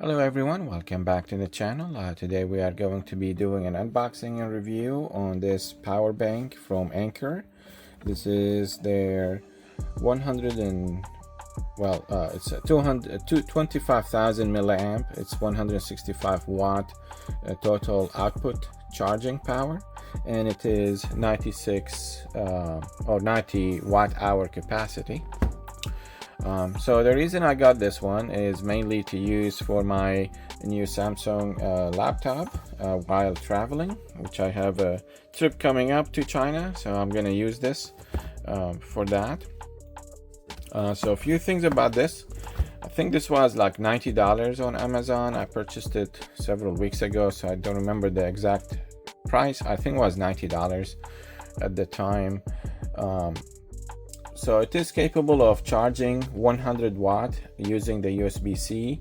Hello everyone, welcome back to the channel. Today we are going to be doing an unboxing and review on this power bank from Anker. This is their 25,000 milliamp. It's 165 watt total output charging power, and it is 96 or 90 watt hour capacity. So the reason I got this one is mainly to use for my new Samsung laptop while traveling, which I have a trip coming up to China, so I'm gonna use this for that. So a few things about this. I think this was like $90 on Amazon. I purchased it several weeks ago, so I don't remember the exact price. I think it was $90 at the time. So it is capable of charging 100 watt using the USB-C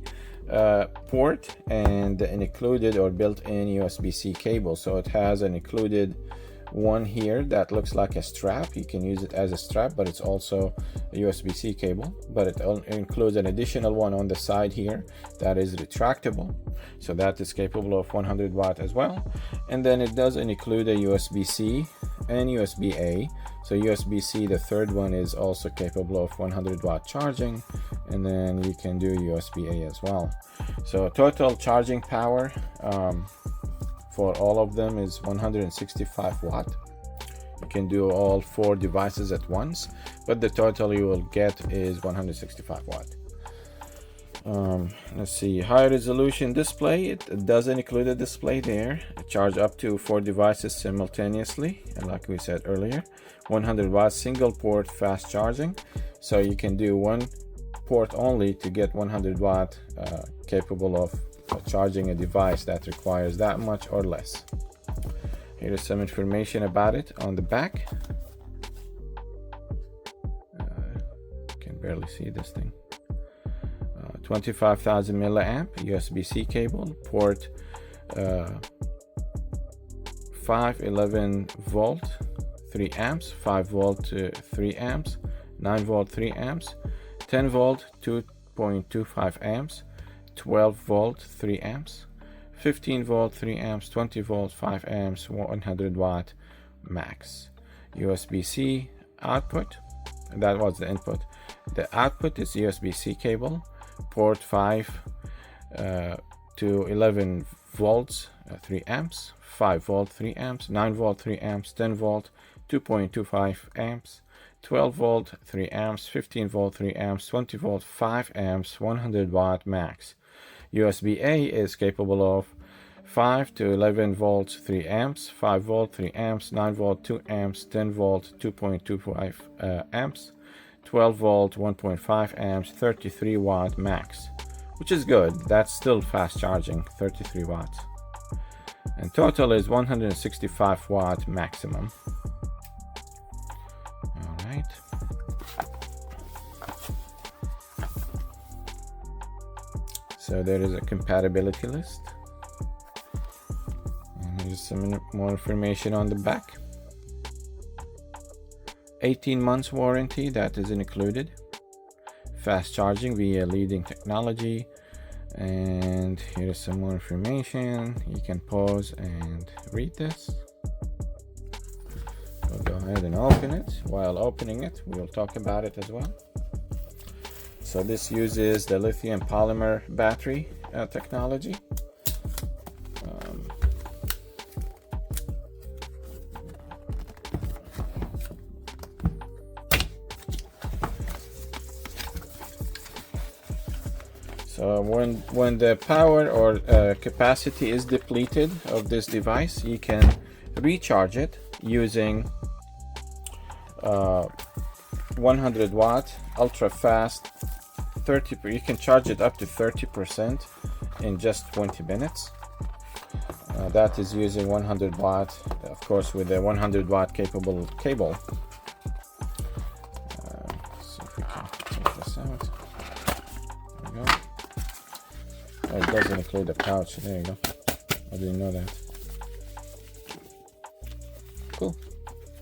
port and an included or built-in USB-C cable. So it has an included one here that looks like a strap. You can use it as a strap, but it's also a USB-C cable. But it includes an additional one on the side here that is retractable. So that is capable of 100 watt as well. And then it does include a USB-C and USB-A. So USB-C, the third one, is also capable of 100 watt charging, and then you can do USB-A as well. So total charging power for all of them is 165 watt. You can do all 4 devices at once, but the total you will get is 165 watt. Let's see, high resolution display. It doesn't include a display there. It charge up to 4 devices simultaneously, and like we said earlier, 100 watt single port fast charging. So you can do one port only to get 100 watt capable of charging a device that requires that much or less. Here is some information about it on the back. Can barely see this thing. 25,000 milliamp USB-C cable, port 511 volt 3 amps, 5 volt 3 amps, 9 volt 3 amps, 10 volt 2.25 amps, 12 volt 3 amps, 15 volt 3 amps, 20 volt 5 amps, 100 watt max. USB-C output, that was the input. The output is USB-C cable, port 5 to 11 volts 3 amps, 5 volt 3 amps, 9 volt 3 amps, 10 volt 2.25 amps, 12 volt 3 amps, 15 volt 3 amps, 20 volt 5 amps, 100 watt max. USB-A is capable of 5 to 11 volts 3 amps, 5 volt 3 amps, 9 volt 2 amps, 10 volt 2.25 amps, 12 volt 1.5 amps, 33 watt max, which is good. That's still fast charging, 33 watts. And total is 165 watt maximum. All right. So there is a compatibility list. And there's some more information on the back. 18 months warranty, that is included. Fast charging via leading technology. And here is some more information. You can pause and read this. We'll go ahead and open it. While opening it, we'll talk about it as well. So this uses the lithium polymer battery technology. So when the power or capacity is depleted of this device, you can recharge it using 100 watt ultra fast 30. You can charge it up to 30% in just 20 minutes. That is using 100 watt, of course, with a 100 watt capable cable. See if we can take this out. There we go. Oh, it doesn't include a pouch. There you go. I didn't know that. Cool.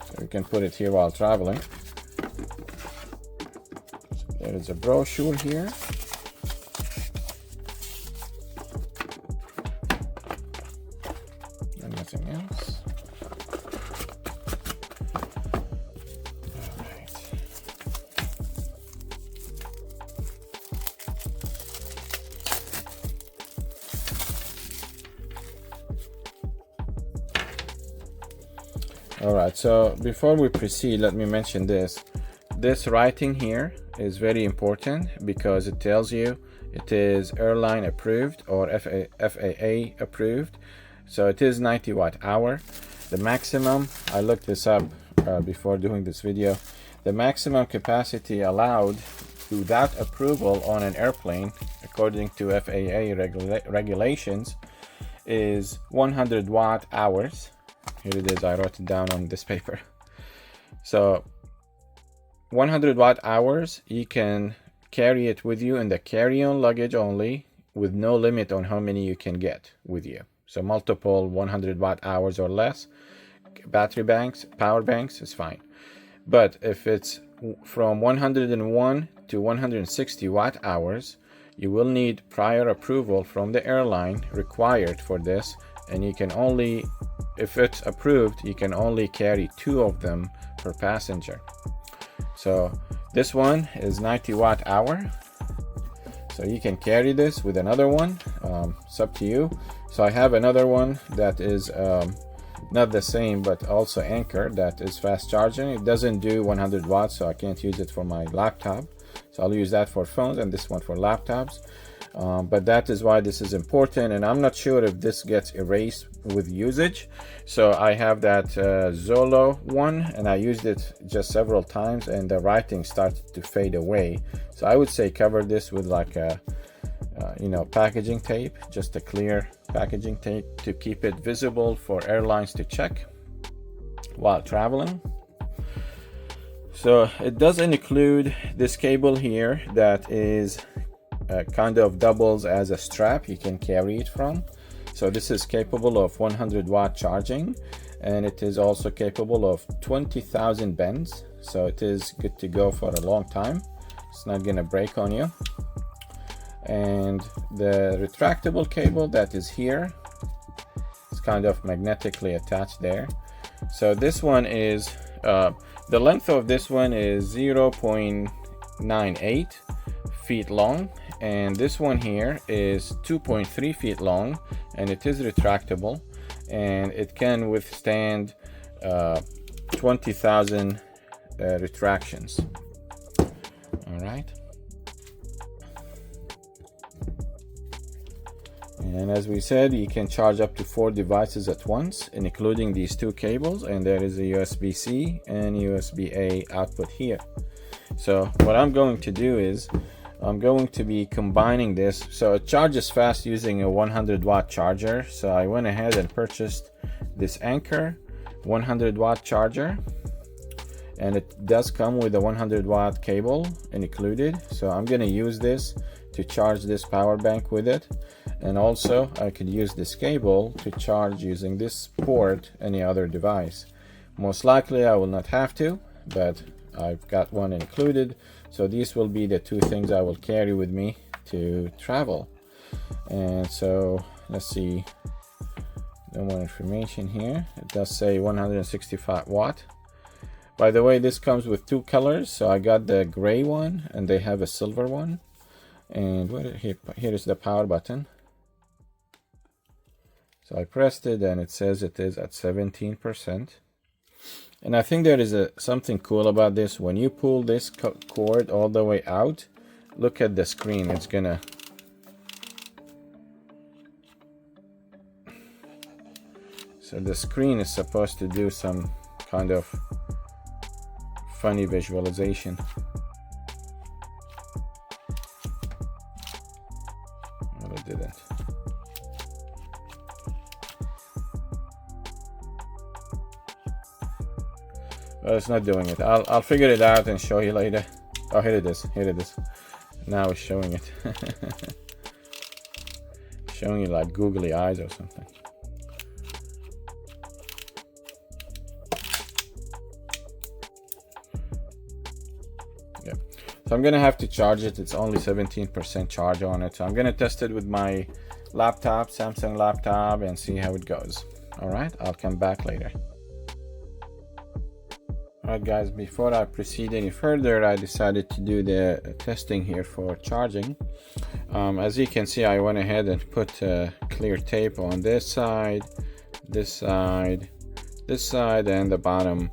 So we can put it here while traveling. So there is a brochure here. Nothing else. All right, so before we proceed, let me mention this. This writing here is very important because it tells you it is airline approved or FAA approved. So it is 90 watt-hour. The maximum, I looked this up before doing this video, the maximum capacity allowed without approval on an airplane, according to FAA regulations, is 100 watt-hours. Here it is, I wrote it down on this paper. So 100 watt-hours, you can carry it with you in the carry-on luggage only, with no limit on how many you can get with you. So multiple 100 watt-hours or less. Battery banks, power banks is fine. But if it's from 101 to 160 watt-hours, you will need prior approval from the airline required for this, and you can only, if it's approved, you can only carry 2 of them per passenger. So this one is 90 watt-hour. So you can carry this with another one. It's up to you. So I have another one that is not the same, but also Anker, that is fast charging. It doesn't do 100 watts, so I can't use it for my laptop. So I'll use that for phones and this one for laptops. But that is why this is important, and I'm not sure if this gets erased with usage. So I have that Zolo one, and I used it just several times, and the writing started to fade away. So I would say cover this with like a packaging tape, just a clear packaging tape to keep it visible for airlines to check while traveling. So it doesn't include this cable here that is kind of doubles as a strap you can carry it from. So this is capable of 100 watt charging, and it is also capable of 20,000 bends. So it is good to go for a long time. It's not gonna break on you. And the retractable cable that is here, it's kind of magnetically attached there. So this one is, the length of this one is 0.98 feet long, and this one here is 2.3 feet long, and it is retractable, and it can withstand 20,000 retractions. All right. And as we said, you can charge up to 4 devices at once, including these 2 cables, and there is a USB-C and USB-A output here. So what I'm going to do is I'm going to be combining this. So it charges fast using a 100 watt charger. So I went ahead and purchased this Anker 100 watt charger, and it does come with a 100 watt cable included. So I'm going to use this to charge this power bank with it. And also I could use this cable to charge using this port any other device. Most likely I will not have to, but I've got one included. So these will be the 2 things I will carry with me to travel. And so let's see, no more information here. It does say 165 watt. By the way, this comes with 2 colors. So I got the gray one, and they have a silver one. And here is the power button. So I pressed it, and it says it is at 17%. And I think there is something cool about this. When you pull this cord all the way out, look at the screen. It's gonna... So the screen is supposed to do some kind of funny visualization. Well, it didn't. Well, it's not doing it. I'll figure it out and show you later. Oh, here it is. Here it is. Now it's showing it. Showing you like googly eyes or something. Yeah. So I'm gonna have to charge it. It's only 17% charge on it. So I'm gonna test it with my laptop, Samsung laptop, and see how it goes. All right, I'll come back later. Alright guys, before I proceed any further, I decided to do the testing here for charging. As you can see, I went ahead and put clear tape on this side, this side, this side, and the bottom.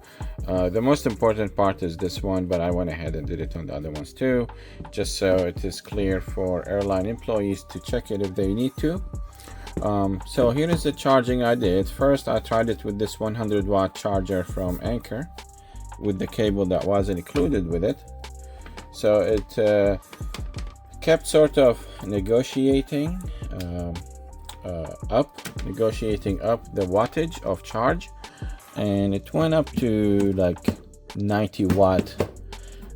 The most important part is this one, but I went ahead and did it on the other ones too, just so it is clear for airline employees to check it if they need to. So here is the charging I did. First, I tried it with this 100-watt charger from Anker, with the cable that wasn't included with it. So it kept sort of negotiating up the wattage of charge, and it went up to like 90 watt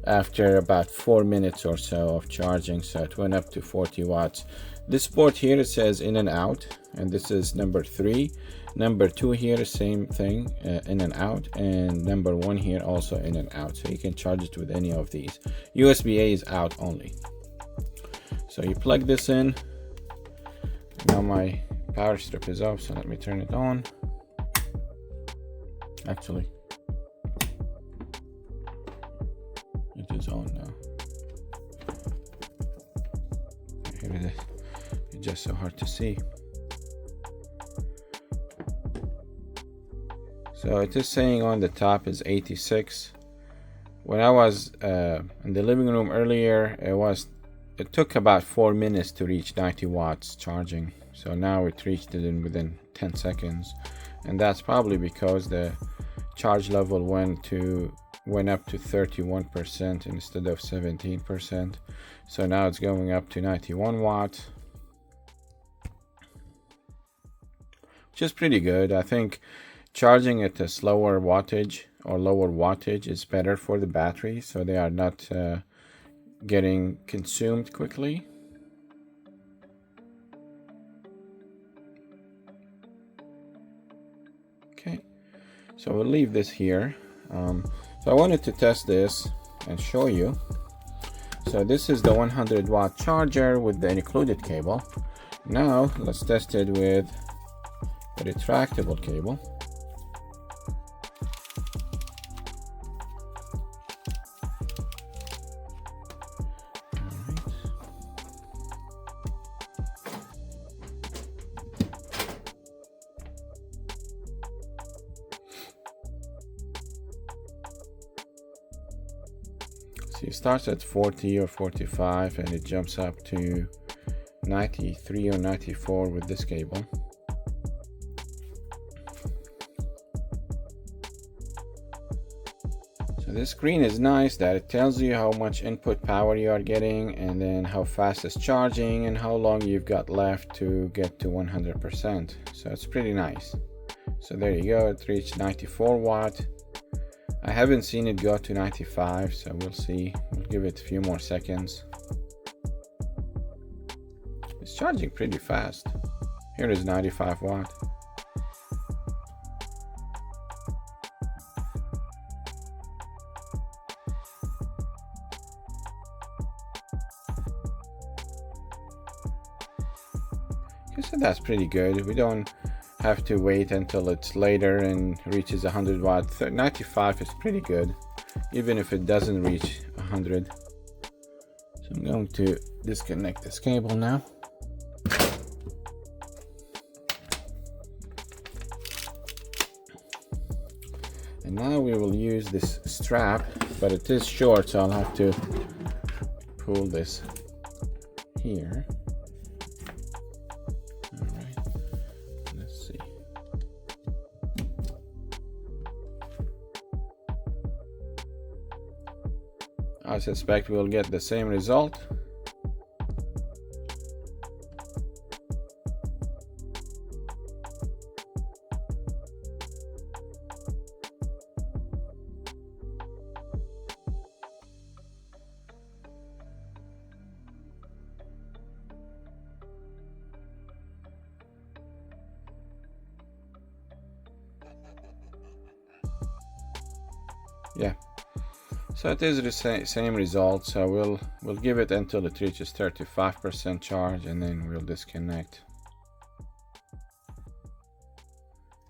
after about 4 minutes or so of charging. So it went up to 40 watts. This port here, it says in and out, and this is number 3. Number 2 here, same thing, in and out, and number 1 here also in and out. So you can charge it with any of these. USB-A is out only. So you plug this in. Now my power strip is off, so let me turn it on. Actually, it is on now. Here it is. It's just so hard to see. So it is saying on the top is 86. When I was in the living room earlier, it took about 4 minutes to reach 90 watts charging. So now it reached it within 10 seconds, and that's probably because the charge level went up to 31% instead of 17%. So now it's going up to 91 watts, which is pretty good. I think charging at a slower wattage or lower wattage is better for the battery, so they are not getting consumed quickly. Okay, so we'll leave this here. So I wanted to test this and show you. So this is the 100-watt charger with the included cable. Now let's test it with a retractable cable. So it starts at 40 or 45 and it jumps up to 93 or 94 with this cable. So this screen is nice that it tells you how much input power you are getting, and then how fast it's charging and how long you've got left to get to 100%. So it's pretty nice. So there you go, it reached 94 watt. I haven't seen it go to 95, so we'll see. We'll give it a few more seconds. It's charging pretty fast. Here is 95 watt. Okay, so that's pretty good. We don't have to wait until it's later and reaches 100 watt. 95 is pretty good, even if it doesn't reach 100. So I'm going to disconnect this cable now. And now we will use this strap, but it is short, so I'll have to pull this here. I suspect we'll get the same result. Yeah. So it is the same result. So we'll give it until it reaches 35% charge, and then we'll disconnect.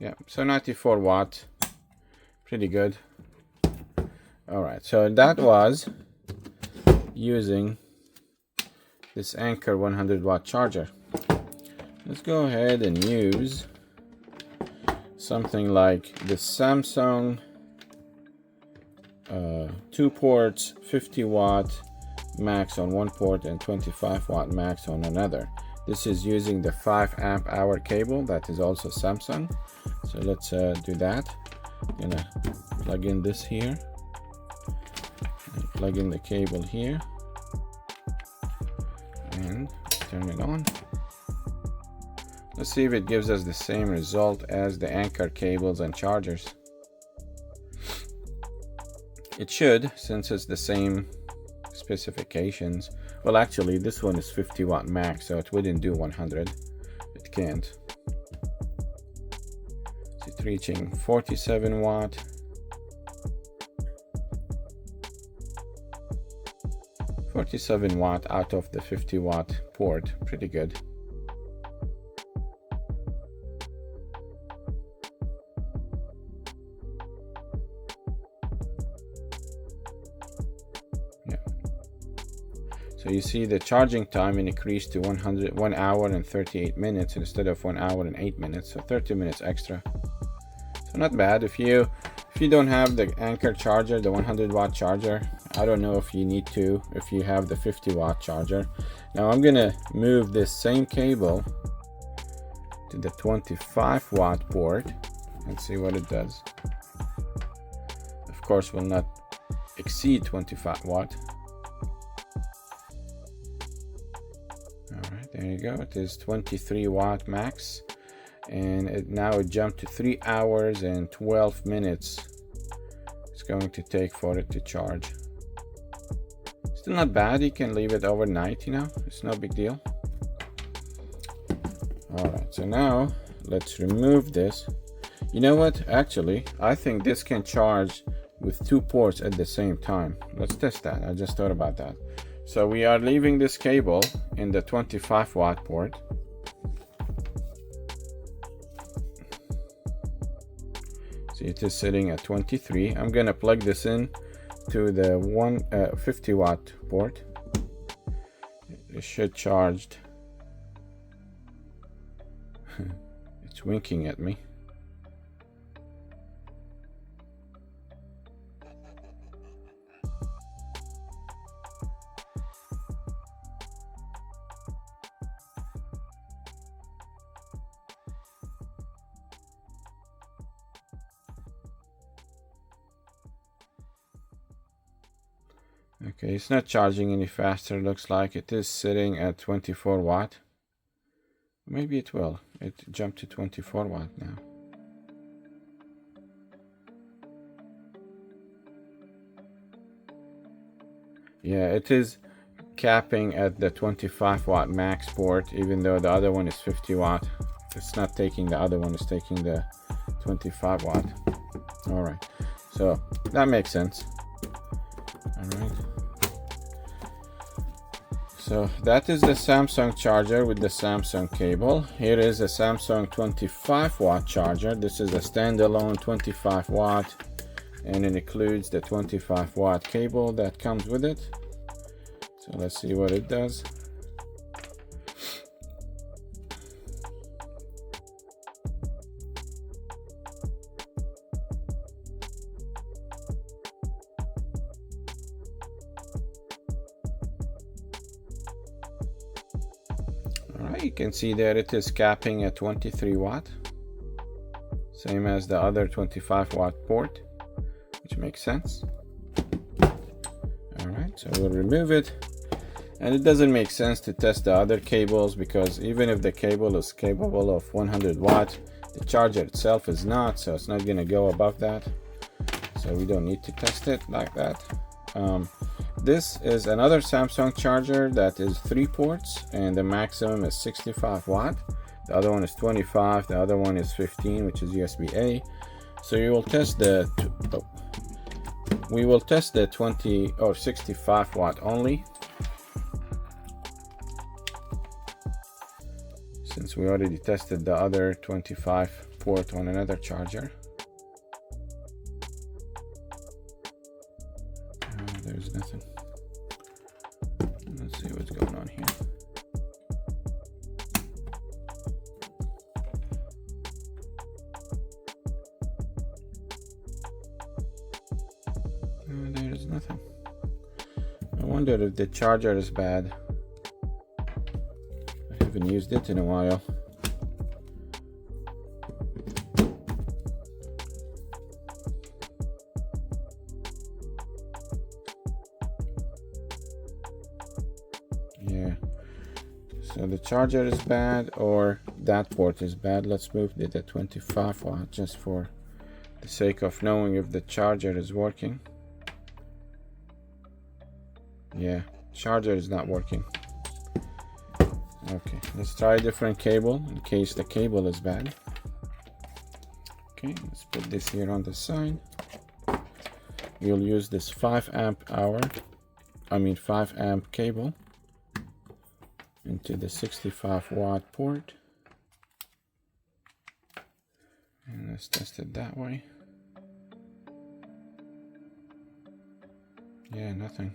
Yeah, so 94 watt, pretty good. All right, so that was using this Anker 100 watt charger. Let's go ahead and use something like the Samsung 2 ports, 50 watt max on one port and 25 watt max on another. This is using the 5 amp hour cable that is also Samsung. So let's do that. I'm gonna plug in this here and plug in the cable here and turn it on. Let's see if it gives us the same result as the Anker cables and chargers. It should, since it's the same specifications. Well, actually this one is 50 watt max, so it wouldn't do 100. It can't. So it's reaching 47 watt. Watt out of the 50 watt port. Pretty good. So you see the charging time increased to 1 hour and 38 minutes instead of 1 hour and 8 minutes, so 30 minutes extra. So not bad. If you don't have the Anker charger, the 100 watt charger, I don't know if you need to, if you have the 50 watt charger. Now I'm gonna move this same cable to the 25 watt port and see what it does. Of course, will not exceed 25 watt. There you go. It is 23 watt max, and now it jumped to 3 hours and 12 minutes. It's going to take for it to charge. Still not bad. You can leave it overnight, you know, it's no big deal. All right, so now let's remove this. You know what? Actually, I think this can charge with 2 ports at the same time. Let's test that. I just thought about that. So we are leaving this cable in the 25 watt port. See, it is sitting at 23. I'm gonna plug this in to the 50 watt port. It should charged. It's winking at me. Okay, it's not charging any faster. Looks like it is sitting at 24 watt. Maybe it will. It jumped to 24 watt now. Yeah, it is capping at the 25 watt max port, even though the other one is 50 watt. It's not taking the other one, it's taking the 25 watt. All right, so that makes sense. All right. So that is the Samsung charger with the Samsung cable. Here is a Samsung 25 watt charger. This is a standalone 25 watt, and it includes the 25 watt cable that comes with it. So let's see what it does. You can see that it is capping at 23 watt, same as the other 25 watt port, which makes sense. All right, so we'll remove it. And it doesn't make sense to test the other cables, because even if the cable is capable of 100 watt, the charger itself is not, so it's not going to go above that. So we don't need to test it like that. This is another Samsung charger that is 3 ports, and the maximum is 65 watt. The other one is 25, the other one is 15, which is USB-A. So you will test we will test the 20 or 65 watt only, since we already tested the other 25 port on another charger. There's nothing. Let's see what's going on here. There is nothing. I wonder if the charger is bad. I haven't used it in a while. Yeah, so the charger is bad or that port is bad. Let's move it to 25 watt just for the sake of knowing if the charger is working. Yeah, charger is not working. Okay, let's try a different cable in case the cable is bad. Okay, let's put this here on the side. You'll use this 5 amp cable into the 65 watt port, and let's test it that way. Yeah, nothing.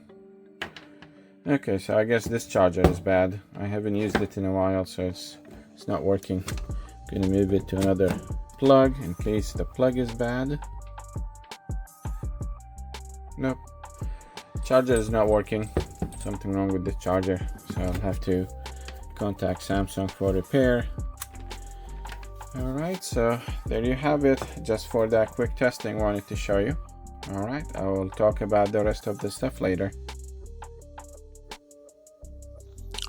Okay, so I guess this charger is bad. I haven't used it in a while, so it's not working. I'm gonna move it to another plug in case the plug is bad. Nope, charger is not working. Something wrong with the charger, so I'll have to contact Samsung for repair. All right, so there you have it. Just for that quick testing, wanted to show you. All right, I will talk about the rest of the stuff later.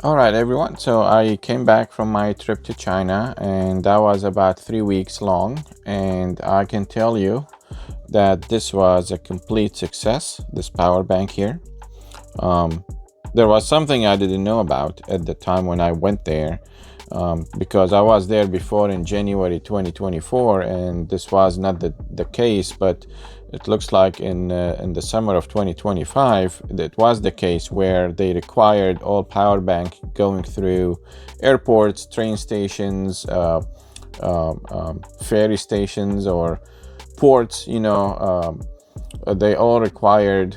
All right, everyone, so I came back from my trip to China, and that was about 3 weeks long, and I can tell you that this was a complete success, this power bank here. There was something I didn't know about at the time when I went there, because I was there before in January 2024, and this was not the case, but it looks like in the summer of 2025, it was the case where they required all power bank going through airports, train stations, ferry stations, or ports. You know, they all required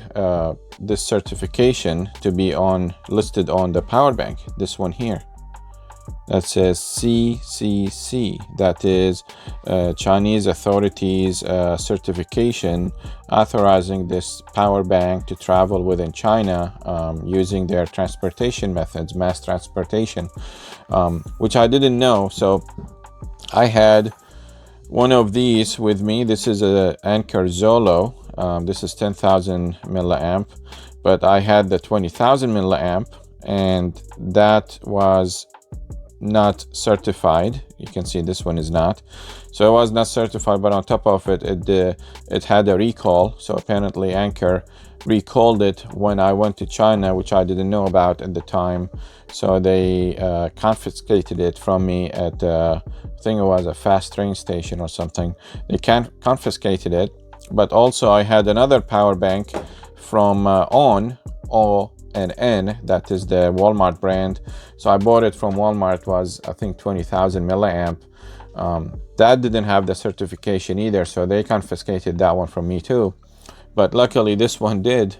this certification to be listed on the power bank. This one here that says CCC, that is Chinese authorities certification authorizing this power bank to travel within China using their transportation methods, mass transportation, which I didn't know. So I had one of these with me. This is a Anker Zolo. This is 10,000 milliamp, but I had the 20,000 milliamp, and that was not certified. You can see this one is not. So it was not certified, but on top of it, it had a recall. So apparently Anker recalled it when I went to China, which I didn't know about at the time. So they confiscated it from me at I think it was a fast train station or something. They confiscated it. But also I had another power bank from ONN, that is the Walmart brand. So I bought it from Walmart, was I think 20,000 milliamp. That didn't have the certification either, so they confiscated that one from me too. But luckily this one did,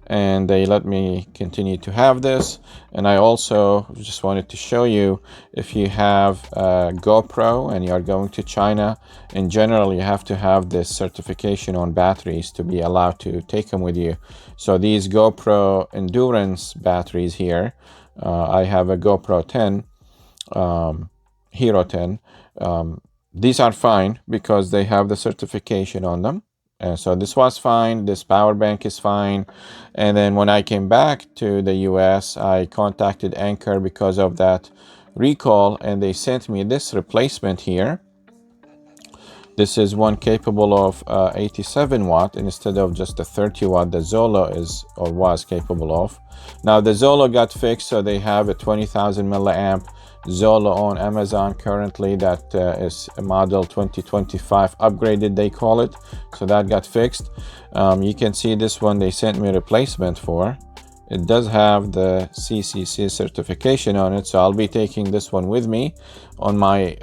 and they let me continue to have this. And I also just wanted to show you, if you have a GoPro and you are going to China, in general you have to have this certification on batteries to be allowed to take them with you. So these GoPro endurance batteries here, I have a GoPro 10, Hero 10. These are fine because they have the certification on them. So this was fine, this power bank is fine. And then when I came back to the US, I contacted Anker because of that recall, and they sent me this replacement here. This is one capable of 87 watt instead of just the 30 watt the Zolo is or was capable of. Now the Zolo got fixed, so they have a 20,000 milliamp Zolo on Amazon currently that is a model 2025 upgraded, they call it. So that got fixed. You can see this one they sent me a replacement for. It does have the CCC certification on it, so I'll be taking this one with me on my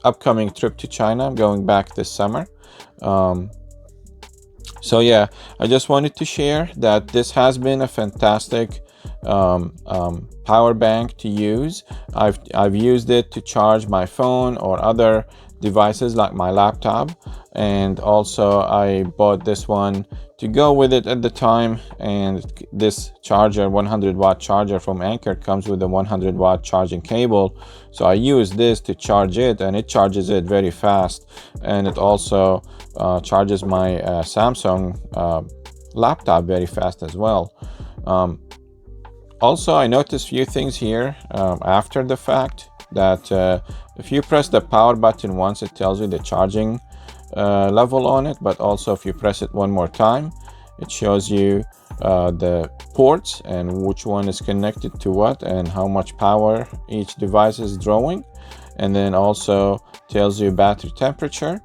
upcoming trip to China. I'm going back this summer. So yeah, I just wanted to share that this has been a fantastic power bank to use. I've used it to charge my phone or other devices like my laptop, and also I bought this one to go with it at the time. And this charger, 100-watt charger from Anker, comes with a 100-watt charging cable, so I use this to charge it, and it charges it very fast. And it also charges my Samsung laptop very fast as well. Also, I noticed a few things here after the fact, that if you press the power button once, it tells you the charging level on it, but also if you press it one more time, it shows you the ports and which one is connected to what and how much power each device is drawing. And then also tells you battery temperature.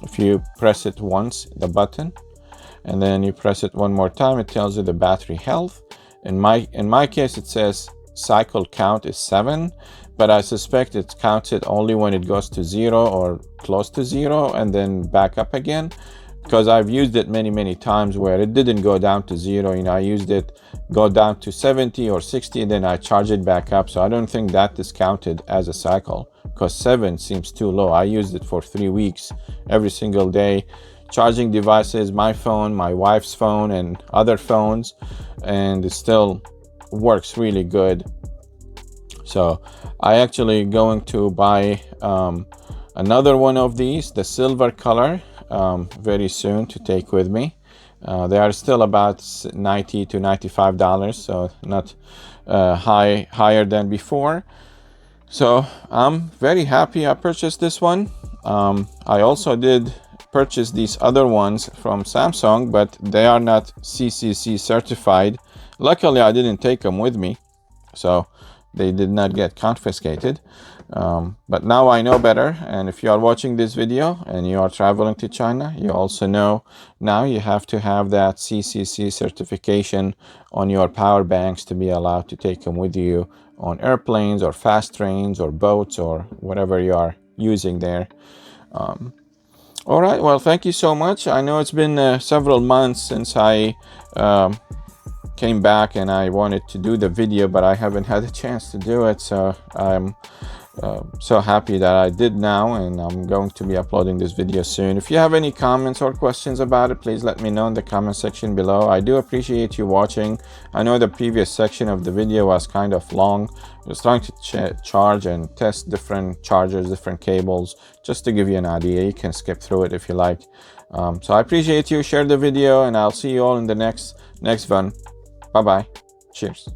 If you press it once, the button, and then you press it one more time, it tells you the battery health. In my case, it says cycle count is 7, but I suspect it counts it only when it goes to 0 or close to 0 and then back up again, because I've used it many times where it didn't go down to 0. You know, I used it go down to 70 or 60, then I charge it back up. So I don't think that is counted as a cycle, because 7 seems too low. I used it for 3 weeks every single day, charging devices, my phone, my wife's phone, and other phones, and it still works really good. So I actually going to buy another one of these, the silver color, very soon to take with me. They are still about $90 to $95, so not higher than before. So I'm very happy I purchased this one. I also did purchase these other ones from Samsung, but they are not CCC certified. Luckily, I didn't take them with me, so they did not get confiscated. But now I know better, and if you are watching this video and you are traveling to China, you also know now you have to have that CCC certification on your power banks to be allowed to take them with you on airplanes or fast trains or boats or whatever you are using there. All right, well, thank you so much. I know it's been several months since I came back and I wanted to do the video, but I haven't had a chance to do it. So I'm so happy that I did now, and I'm going to be uploading this video soon. If you have any comments or questions about it, please let me know in the comment section below. I do appreciate you watching. I know the previous section of the video was kind of long. I was trying to charge and test different chargers, different cables, just to give you an idea. You can skip through it if you like. So I appreciate you. Share the video, and I'll see you all in the next one. Bye bye. Cheers.